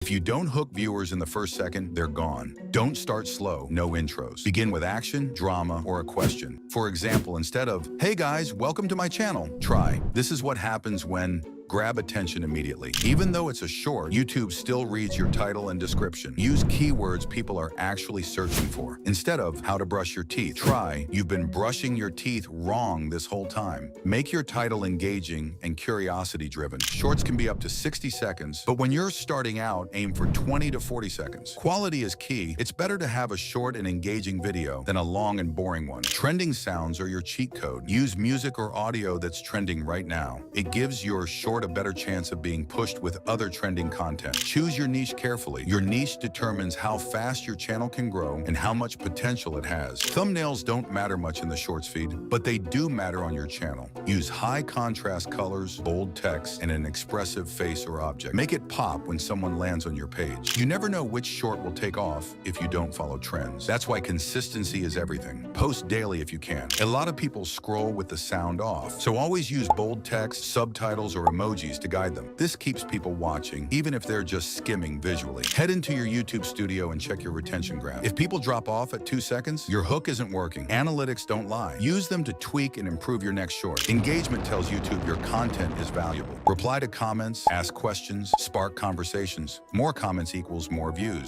If you don't hook viewers in the first second, they're gone. Don't start slow, no intros. Begin with action, drama, or a question. For example, instead of, "Hey guys, welcome to my channel," try, "This is what happens when..." Grab attention immediately. Even though it's a short, YouTube still reads your title and description. Use keywords people are actually searching for. Instead of, "How to brush your teeth," try, "You've been brushing your teeth wrong this whole time." Make your title engaging and curiosity-driven. Shorts can be up to 60 seconds, but when you're starting out, aim for 20 to 40 seconds. Quality is key. It's better to have a short and engaging video than a long and boring one. Trending sounds are your cheat code. Use music or audio that's trending right now. It gives your short a better chance of being pushed with other trending content. Choose your niche carefully. Your niche determines how fast your channel can grow and how much potential it has. Thumbnails don't matter much in the Shorts feed, but they do matter on your channel. Use high contrast colors, bold text, and an expressive face or object. Make it pop when someone lands on your page. You never know which short will take off if you don't follow trends. That's why consistency is everything. Post daily if you can. A lot of people scroll with the sound off, so always use bold text, subtitles, or emojis to guide them. This keeps people watching, even if they're just skimming visually. Head into your YouTube studio and check your retention graph. If people drop off at 2 seconds, your hook isn't working. Analytics don't lie. Use them to tweak and improve your next short. Engagement tells YouTube your content is valuable. Reply to comments, ask questions, spark conversations. More comments equals more views.